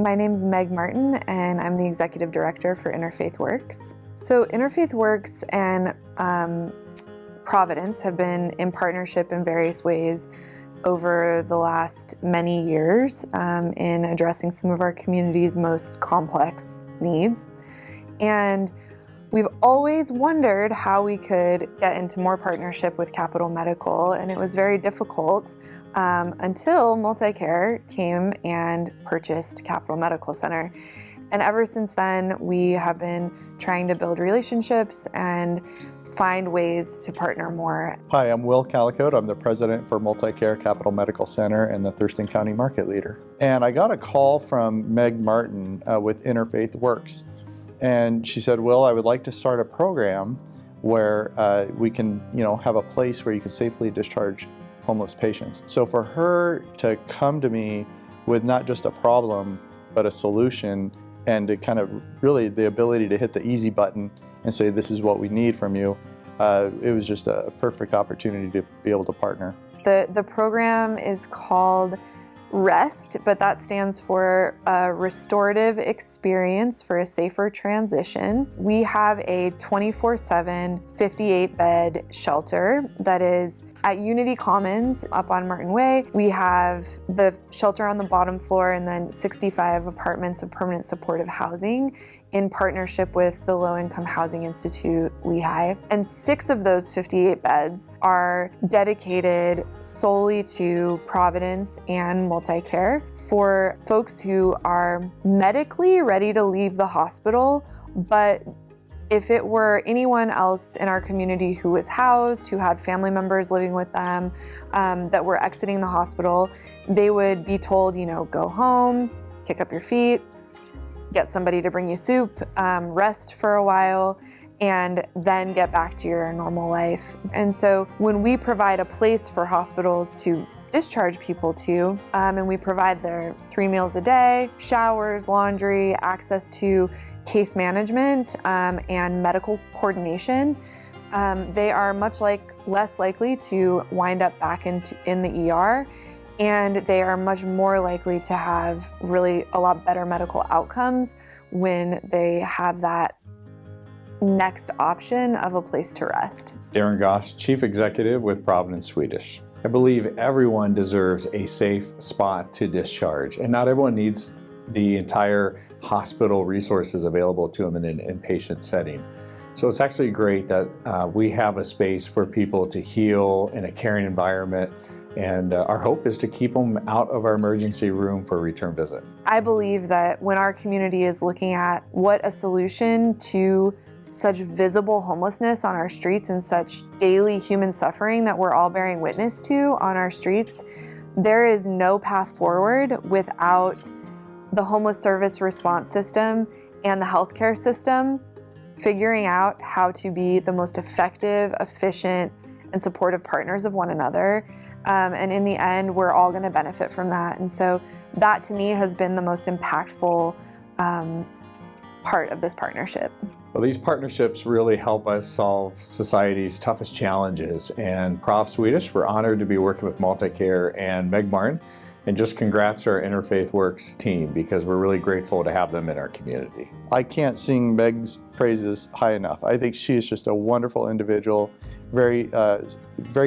My name's Meg Martin, and I'm the Executive Director for Interfaith Works. So Interfaith Works and Providence have been in partnership in various ways over the last many years in addressing some of our community's most complex needs. And we've always wondered how we could get into more partnership with Capital Medical, and it was very difficult until MultiCare came and purchased Capital Medical Center. And ever since then, we have been trying to build relationships and find ways to partner more. Hi, I'm Will Calicote. I'm the president for MultiCare Capital Medical Center and the Thurston County Market Leader. And I got a call from Meg Martin with Interfaith Works. And she said, Will, I would like to start a program where we can, have a place where you can safely discharge homeless patients. So for her to come to me with not just a problem, but a solution, and to kind of really the ability to hit the easy button and say, this is what we need from you, it was just a perfect opportunity to be able to partner. The program is called REST, but that stands for a restorative experience for a safer transition. We have a 24/7, 58-bed shelter that is at Unity Commons up on Martin Way. We have the shelter on the bottom floor and then 65 apartments of permanent supportive housing in partnership with the Low Income Housing Institute, Lehigh. And 6 of those 58 beds are dedicated solely to Providence and MultiCare for folks who are medically ready to leave the hospital, but if it were anyone else in our community who was housed, who had family members living with them, that were exiting the hospital, they would be told, go home, kick up your feet, get somebody to bring you soup, rest for a while, and then get back to your normal life. And so when we provide a place for hospitals to discharge people to, and we provide their 3 meals a day, showers, laundry, access to case management, and medical coordination, they are less likely to wind up back in the ER, and they are much more likely to have really a lot better medical outcomes when they have that next option of a place to rest. Darren Goss, Chief Executive with Providence, Swedish. I believe everyone deserves a safe spot to discharge, and not everyone needs the entire hospital resources available to them in an inpatient setting. So it's actually great that we have a space for people to heal in a caring environment, and our hope is to keep them out of our emergency room for a return visit. I believe that when our community is looking at what a solution to such visible homelessness on our streets and such daily human suffering that we're all bearing witness to on our streets, there is no path forward without the homeless service response system and the healthcare system figuring out how to be the most effective, efficient, and supportive partners of one another. And in the end, we're all going to benefit from that. And so that to me has been the most impactful part of this partnership. Well, these partnerships really help us solve society's toughest challenges. And Prov Swedish, we're honored to be working with MultiCare and Meg Martin. And just congrats to our Interfaith Works team, because we're really grateful to have them in our community. I can't sing Meg's praises high enough. I think she is just a wonderful individual, very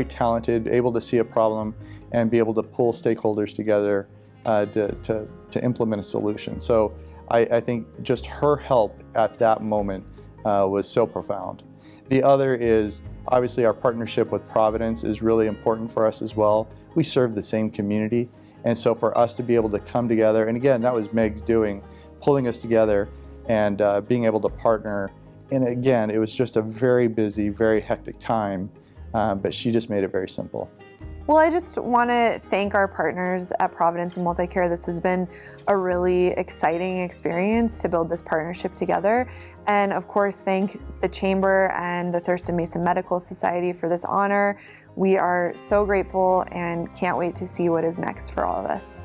talented, able to see a problem and be able to pull stakeholders together to implement a solution. So I think just her help at that moment was so profound. The other is obviously our partnership with Providence is really important for us as well. We serve the same community, and so for us to be able to come together, and again, that was Meg's doing, pulling us together and being able to partner. And again, it was just a very busy, very hectic time, but she just made it very simple. Well, I just want to thank our partners at Providence and MultiCare. This has been a really exciting experience to build this partnership together. And of course, thank the Chamber and the Thurston-Mason Medical Society for this honor. We are so grateful and can't wait to see what is next for all of us.